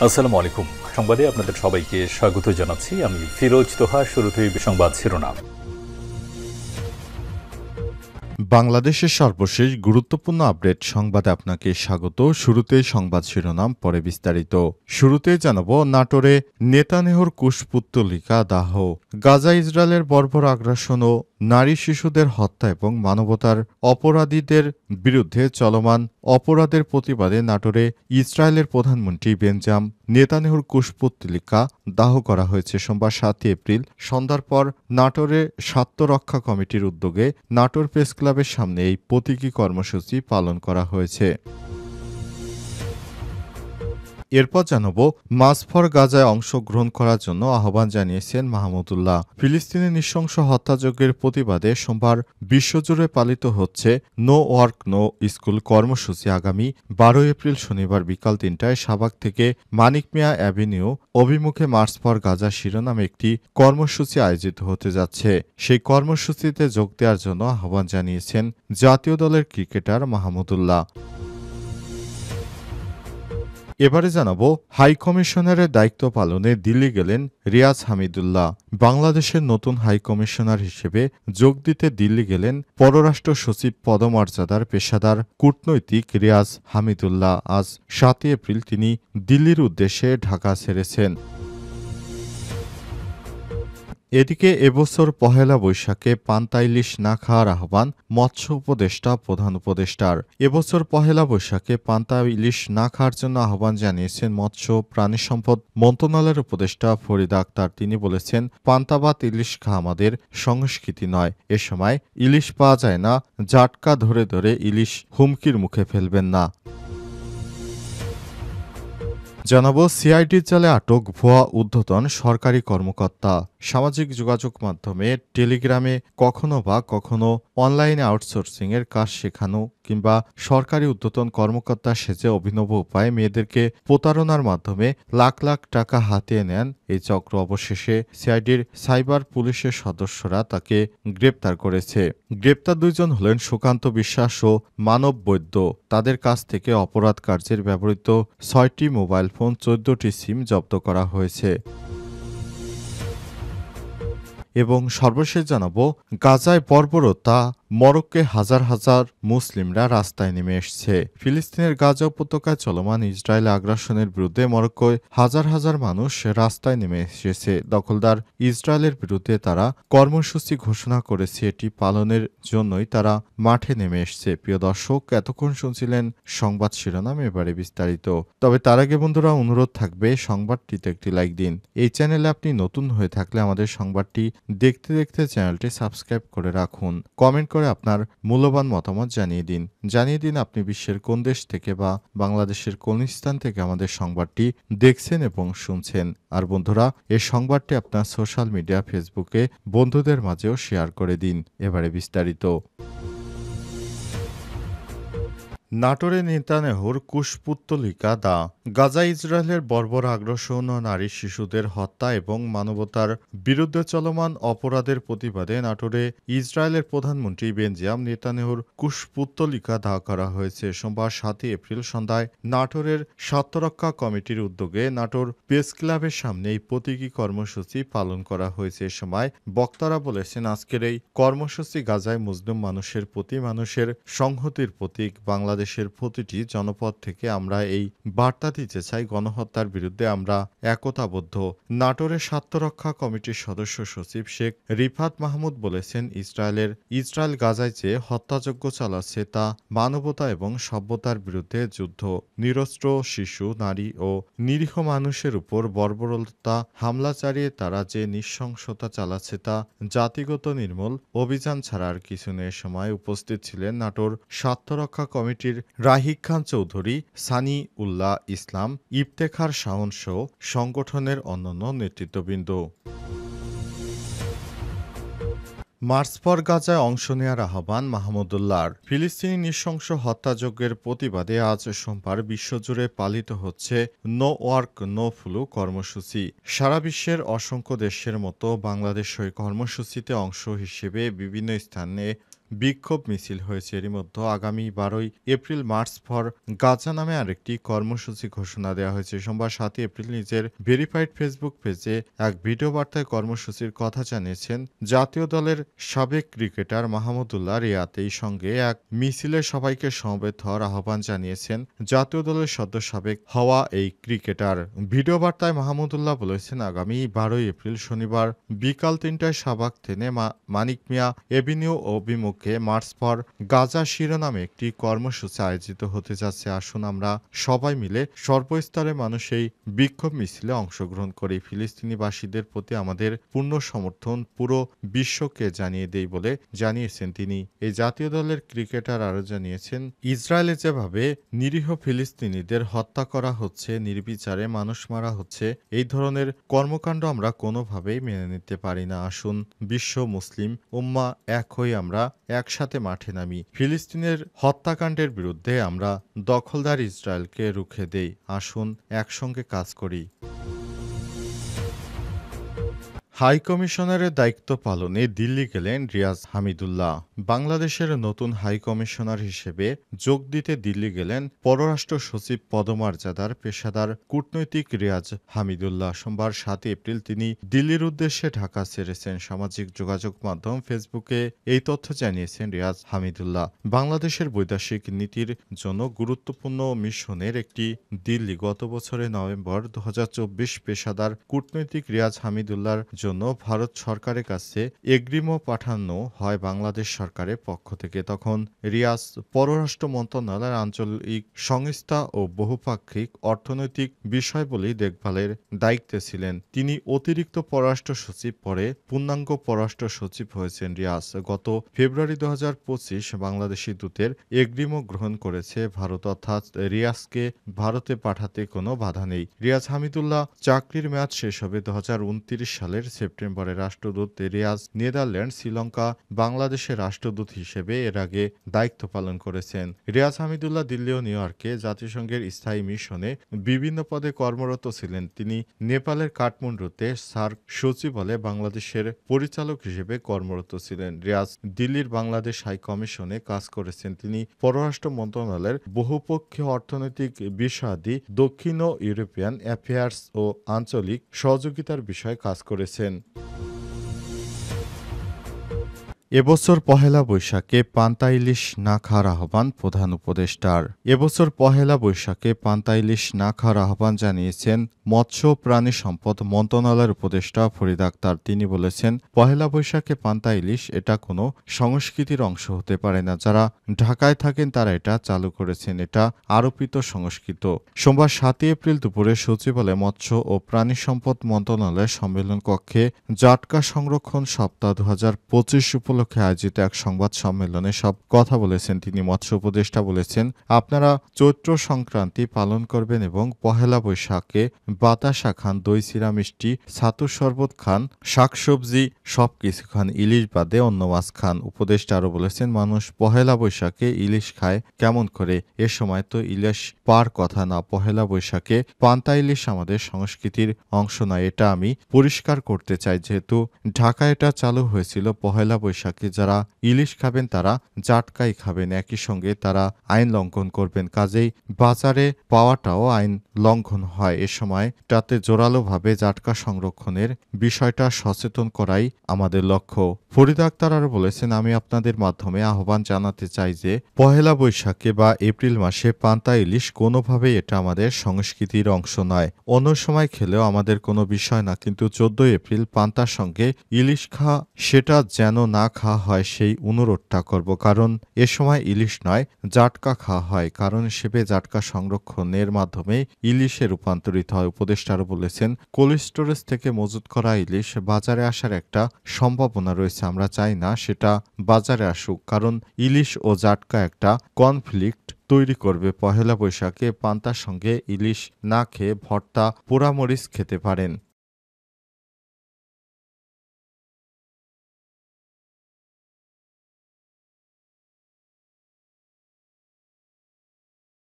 আসসালামু আলাইকুম। সংবাদে আপনাদের সবাইকে স্বাগত জানাচ্ছি। আমি ফিরোজ তোহা। শুরুতেই সংবাদ শিরোনাম। বাংলাদেশের সর্বশেষ গুরুত্বপূর্ণ আপডেট সংবাদে আপনাকে স্বাগত। শুরুতেই সংবাদ শিরোনাম, পরে বিস্তারিত। শুরুতেই জানাবো, নাটোরে নেতানেহুর কুশপুত্তলিকা দাহ, গাজা ইসরায়েলের বর্বর আগ্রাসন ও নারী শিশুদের হত্যা এবং মানবতার অপরাধীদের বিরুদ্ধে চলমান অপরাধের প্রতিবাদে নাটোরে ইসরায়েলের প্রধানমন্ত্রী বেঞ্জামিন নেতানেহুর কুশপুত্তলিকা দাহ করা হয়েছে সোমবার ৭ এপ্রিল সন্ধ্যার পর নাটোরে স্বার্থরক্ষা কমিটির উদ্যোগে নাটোর প্রেস ক্লাবের সামনে এই প্রতীকী কর্মসূচি পালন করা হয়েছে। এরপর জানাব, মাস ফর গাজায় অংশগ্রহণ করার জন্য আহ্বান জানিয়েছেন মাহমুদুল্লাহ। ফিলিস্তিনের নৃশংস হত্যাযজ্ঞের প্রতিবাদে সোমবার বিশ্বজুড়ে পালিত হচ্ছে নো ওয়ার্ক নো স্কুল কর্মসূচি আগামী ১২ এপ্রিল শনিবার বিকাল ৩টায় শাহবাগ থেকে মানিক মিয়া অ্যাভিনিউ অভিমুখে মার্চ ফর গাজা শিরোনামে একটি কর্মসূচি আয়োজিত হতে যাচ্ছে। সেই কর্মসূচিতে যোগ দেওয়ার জন্য আহ্বান জানিয়েছেন জাতীয় দলের ক্রিকেটার মাহমুদুল্লাহ। এবারে জানাবো, হাই কমিশনারের দায়িত্ব পালনে দিল্লি গেলেন রিয়াজ হামিদুল্লাহ। বাংলাদেশের নতুন হাই কমিশনার হিসেবে যোগ দিতে দিল্লি গেলেন পররাষ্ট্র সচিব পদমর্যাদার পেশাদার কূটনৈতিক রিয়াজ হামিদুল্লাহ। আজ ৭ এপ্রিল তিনি দিল্লির উদ্দেশ্যে ঢাকা ছেড়েছেন। এদিকে এবছর পহেলা বৈশাখে পান্তা ইলিশ না খাওয়ার আহ্বান মৎস্য উপদেষ্টা প্রধান উপদেষ্টার। এবছর পহেলা বৈশাখে পান্তা ইলিশ না খাওয়ার জন্য আহ্বান জানিয়েছেন মৎস্য প্রাণী সম্পদ মন্ত্রণালয়ের উপদেষ্টা ফরিদা আক্তার। তিনি বলেছেন, পান্তা ভাত ইলিশ খাওয়া আমাদের সংস্কৃতি নয়। এ সময় ইলিশ পাওয়া যায় না, জাটকা ধরে ধরে ইলিশ হুমকির মুখে ফেলবেন না। জানাবো, সিআইডির জালে আটক ভুয়া ঊর্ধ্বতন সরকারি কর্মকর্তা। সামাজিক যোগাযোগ মাধ্যমে টেলিগ্রামে কখনো বা কখনো অনলাইনে আউটসোর্সিংয়ের কাজ শেখানো কিংবা সরকারি ঊর্ধ্বতন কর্মকর্তা সেজে অভিনব উপায়ে মেয়েদেরকে প্রতারণার মাধ্যমে লাখ লাখ টাকা হাতিয়ে নেন এই চক্র। অবশেষে সিআইডির সাইবার পুলিশের সদস্যরা তাকে গ্রেপ্তার করেছে। গ্রেপ্তার দুইজন হলেন সুকান্ত বিশ্বাস ও মানব বৈদ্য। তাদের কাছ থেকে অপরাধ কার্যের ব্যবহৃত ৬টি মোবাইল ফোন, ১৪টি সিম জব্দ করা হয়েছে। এবং সর্বশেষ জানাবো, গাজায় বর্বরতা, মরক্কোয় হাজার হাজার মুসলিমরা রাস্তায় নেমে এসছে। ফিলিস্তিনের গাজা উপত্যকায় চলমান ইসরায়েল আগ্রাসনের বিরুদ্ধে মরক্কোয় হাজার হাজার মানুষ রাস্তায় নেমে এসেছে। দখলদার ইসরায়েলের বিরুদ্ধে তারা কর্মসূচি ঘোষণা করেছে। এটি পালনের জন্যই তারা মাঠে নেমে এসছে। প্রিয় দর্শক, এতক্ষণ শুনছিলেন সংবাদ শিরোনাম, এবারে বিস্তারিত। তবে তার আগে বন্ধুরা, অনুরোধ থাকবে সংবাদটিতে একটি লাইক দিন। এই চ্যানেলে আপনি নতুন হয়ে থাকলে আমাদের সংবাদটি দেখতে দেখতে চ্যানেলটি সাবস্ক্রাইব করে রাখুন। কমেন্ট করে আপনার মূল্যবান মতামত জানিয়ে দিন আপনি বিশ্বের কোন দেশ থেকে বা বাংলাদেশের কোন স্থান থেকে আমাদের সংবাদটি দেখছেন এবং শুনছেন। আর বন্ধুরা, এই সংবাদটি আপনার সোশ্যাল মিডিয়া ফেসবুকে বন্ধুদের মাঝেও শেয়ার করে দিন। এবারে বিস্তারিত। নাটোরে নেতানেহুর কুশপুত্তলিকা দা, গাজা ইসরায়েলের বর্বর আগ্রাসন ও নারী শিশুদের হত্যা এবং মানবতার বিরুদ্ধে চলমান অপরাধের প্রতিবাদে নাটোরে ইসরায়েলের প্রধানমন্ত্রী বেঞ্জামিন নেতানেহুর কুশপুত্তলিকা দাহ করা হয়েছে। সোমবার ৭ এপ্রিল সন্ধ্যায় নাটোরের স্বার্থরক্ষা কমিটির উদ্যোগে নাটোর প্রেস ক্লাবের সামনে এই প্রতীকী কর্মসূচি পালন করা হয়েছে। এ সময় বক্তারা বলেছেন, আজকের এই কর্মসূচি গাজায় মুসলিম মানুষের প্রতি মানুষের সংহতির প্রতীক। বাংলাদেশের প্রতিটি জনপদ থেকে আমরা এই বার্তা দিতে চাই, গণহত্যার বিরুদ্ধে আমরা একতাবদ্ধ। নাটোরের স্বার্থরক্ষা কমিটির সদস্য সচিব শেখ রিফাত মাহমুদ বলেছেন, ইসরায়েল গাজায় যে হত্যাযজ্ঞ চালাচ্ছে তা মানবতা এবং সভ্যতার বিরুদ্ধে যুদ্ধ। নিরস্ত্র শিশু, নারী ও নিরীহ মানুষের উপর বর্বরতা হামলা চালিয়ে তারা যে নৃশংসতা চালাচ্ছে তা জাতিগত নির্মূল অভিযান ছাড়া আর কিছু নেই। সময় উপস্থিত ছিলেন নাটোর স্বার্থরক্ষা কমিটির রাহিক খান চৌধুরী, সানি উল্লাহ ইসলাম, ইফতেখার শাওন সহ সংগঠনের অন্যান্য নেতৃত্ববৃন্দ। মার্চ ফর গাজায় অংশ নেওয়ার আহ্বান মাহমুদুল্লাহর। ফিলিস্তিনি নৃশংস হত্যাযজ্ঞের প্রতিবাদে আজ সোমবার বিশ্বজুড়ে পালিত হচ্ছে নো ওয়ার্ক নো ফ্লু কর্মসূচি। সারা বিশ্বের অসংখ্য দেশের মতো বাংলাদেশ ওই কর্মসূচিতে অংশ হিসেবে বিভিন্ন স্থানে বিক্ষোভ মিছিল হয়েছে। এরই মধ্যে আগামী 12ই এপ্রিল মার্চ ফর গাজা নামে আরেকটি কর্মসূচি ঘোষণা দেওয়া হয়েছে। সোমবার 7 এপ্রিল নিজের ভেরিফাইড ফেসবুক পেজে এক ভিডিও বার্তায় কর্মসূচির কথা জানিয়েছেন জাতীয় দলের সাবেক ক্রিকেটার মাহমুদুল্লাহ রিয়াদ। এই সঙ্গে এক মিছিলে সবাইকে সমবেত হওয়ার আহ্বান জানিয়েছেন জাতীয় দলের সদ্য সাবেক হওয়া এই ক্রিকেটার। ভিডিও বার্তায় মাহমুদুল্লাহ বলেছেন, আগামী 12ই এপ্রিল শনিবার বিকাল 3টায় শাহবাগ থেকে মানিক মিয়া এভিনিউ অভিমুখে মার্চ ফর গাজা শিরোনামে একটি কর্মসূচি আয়োজিত হতে যাচ্ছে। আসুন আমরা সবাই মিলে সর্বস্তরের মানুষ এই বিক্ষোভ মিছিলে অংশগ্রহণ করি। ফিলিস্তিনিবাসীদের প্রতি আমাদের পূর্ণ সমর্থন পুরো বিশ্বকে জানিয়ে দেই বলে জানিয়েছেন তিনি। এই জাতীয় দলের ক্রিকেটার আরও জানিয়েছেন, ইসরায়েলে যেভাবে নিরীহ ফিলিস্তিনিদের হত্যা করা হচ্ছে, নির্বিচারে মানুষ মারা হচ্ছে, এই ধরনের কর্মকাণ্ড আমরা কোনোভাবেই মেনে নিতে পারি না। আসুন বিশ্ব মুসলিম উম্মাহ এক হয়ে আমরা একসাথে মাঠে নামি। ফিলিস্তিনের হত্যাকাণ্ডের বিরুদ্ধে আমরা দখলদার ইসরায়েলকে রুখে দেই। আসুন একসঙ্গে কাজ করি। হাইকমিশনারের দায়িত্ব পালনে দিল্লি গেলেন রিয়াজ হামিদুল্লাহ। বাংলাদেশের নতুন হাইকমিশনার হিসেবে যোগ দিতে দিল্লি গেলেন পররাষ্ট্র সচিব পদমর্যাদার পেশাদার কূটনৈতিক রিয়াজ হামিদুল্লাহ। সোমবার 7 এপ্রিল তিনি দিল্লির উদ্দেশ্যে ঢাকা ছেড়েছেন। সামাজিক যোগাযোগ মাধ্যম ফেসবুকে এই তথ্য জানিয়েছেন রিয়াজ হামিদুল্লাহ। বাংলাদেশের বৈদেশিক নীতির জন্য গুরুত্বপূর্ণ মিশনের একটি দিল্লি গত বছরের নভেম্বর 2024 পেশাদার কূটনৈতিক রিয়াজ হামিদুল্লাহর জন্য ভারত সরকারের কাছে এগ্রিমো পাঠানো হয় বাংলাদেশ সরকারের পক্ষ থেকে। তখন রিয়াজ পররাষ্ট্র মন্ত্রণালয়ের আঞ্চলিক সংস্থা ও বহুপাক্ষিক অর্থনৈতিক বিষয়বলী দেখভালের দায়িত্বে ছিলেন। তিনি অতিরিক্ত পররাষ্ট্র সচিব পরে পূর্ণাঙ্গ পররাষ্ট্র সচিব হয়েছেন। রিয়াজ গত ফেব্রুয়ারি 2025 বাংলাদেশি দূতের এগ্রিমো গ্রহণ করেছে ভারত, অর্থাৎ রিয়াজকে ভারতে পাঠাতে কোনো বাধা নেই। রিয়াজ হামিদুল্লাহ চাকরির মেয়াদ শেষ হবে 2029 সালের সেপ্টেম্বরে। রাষ্ট্রদূত রিয়াজ নেদারল্যান্ড, শ্রীলঙ্কা, বাংলাদেশের রাষ্ট্রদূত হিসেবে এর আগে দায়িত্ব পালন করেছেন। রিয়াজ হামিদুল্লাহ দিল্লি ও নিউ ইয়র্কে জাতিসংঘের স্থায়ী মিশনে বিভিন্ন পদে কর্মরত ছিলেন। তিনি নেপালের কাঠমান্ডুতে সার্ক সচিবালয়ে বাংলাদেশের পরিচালক হিসেবে কর্মরত ছিলেন। রিয়াজ দিল্লির বাংলাদেশ হাই কমিশনে কাজ করেছেন। তিনি পররাষ্ট্র মন্ত্রণালয়ের বহুপক্ষীয় অর্থনৈতিক বিষয়াদি, দক্ষিণ ইউরোপিয়ান অ্যাফেয়ার্স ও আঞ্চলিক সহযোগিতার বিষয়ে কাজ করেছেন। এবছর পহেলা বৈশাখে পান্তা ইলিশ না খাওয়ার আহ্বান প্রধান উপদেষ্টার। এবছর পহেলা বৈশাখে পান্তা ইলিশ না খাওয়ার আহ্বান জানিয়েছেন মৎস্য প্রাণী সম্পদ মন্ত্রণালয়ের উপদেষ্টা ফরিদ আক্তার। তিনি বলেছেন, পহেলা বৈশাখে পান্তা ইলিশ এটা কোনো সংস্কৃতির অংশ হতে পারে না। যারা ঢাকায় থাকেন তারা এটা চালু করেছেন, এটা আরোপিত সংস্কৃত। সোমবার 7 এপ্রিল দুপুরে সচিবালয়ে মৎস্য ও প্রাণী সম্পদ মন্ত্রণালয়ের সম্মেলন কক্ষে জাটকা সংরক্ষণ সপ্তাহ 2025 উপলক্ষে আয়োজিত এক সংবাদ সম্মেলনে সব কথা বলেছেন তিনি। মৎস্য উপদেষ্টা বলেছেন, আপনারা চৈত্র সংক্রান্তি পালন করবেন এবং পহেলা বৈশাখে বাতাসা খান, দই চিরা মিষ্টি, ছাতুর শরবত খান, শাকসবজি সবকিছু খান, ইলিশ বাদে অন্য মাছ খান। উপদেষ্টা আরও বলেছেন, মানুষ পহেলা বৈশাখে ইলিশ খায় কেমন করে? এ সময় তো ইলিশ পার কথা না। পহেলা বৈশাখে পান্তা ইলিশ আমাদের সংস্কৃতির অংশ নয়, এটা আমি পরিষ্কার করতে চাই। যেহেতু ঢাকায় এটা চালু হয়েছিল পহেলা বৈশাখে, যারা ইলিশ খাবেন তারা জাটকাই খাবেন, একই সঙ্গে তারা আইন লঙ্ঘন করবেন। কাজেই বাজারে পাওয়াটাও আইন লঙ্ঘন হয়। এ সময় তাতে জোরালোভাবে জাটকা সংরক্ষণের বিষয়টা সচেতন করাই আমাদের লক্ষ্য। ফরিদ আক্তার আরও বলেছেন, আমি আপনাদের মাধ্যমে আহ্বান জানাতে চাই যে পহেলা বৈশাখে বা এপ্রিল মাসে পান্তা ইলিশ কোনোভাবেই এটা আমাদের সংস্কৃতির অংশ নয়। অন্য সময় খেলেও আমাদের কোনো বিষয় না, কিন্তু 14 এপ্রিল পান্তার সঙ্গে ইলিশ খাওয়া সেটা যেন না খাওয়া হয় সেই অনুরোধটা করব। কারণ এ সময় ইলিশ নয় জাটকা খাওয়া হয়, কারণ হিসেবে জাটকা সংরক্ষণের মাধ্যমে ইলিশে রূপান্তরিত হয়। উপদেষ্টা আরও বলেছেন, কোল্ড স্টোরেজ থেকে মজুত করা ইলিশ বাজারে আসার একটা সম্ভাবনা রয়েছে। আমরা চাই না সেটা বাজারে আসুক, কারণ ইলিশ ও জাটকা একটা কনফ্লিক্ট তৈরি করবে। পহেলা বৈশাখে পান্তার সঙ্গে ইলিশ না খেয়ে ভর্তা, পোড়ামরিচ খেতে পারেন।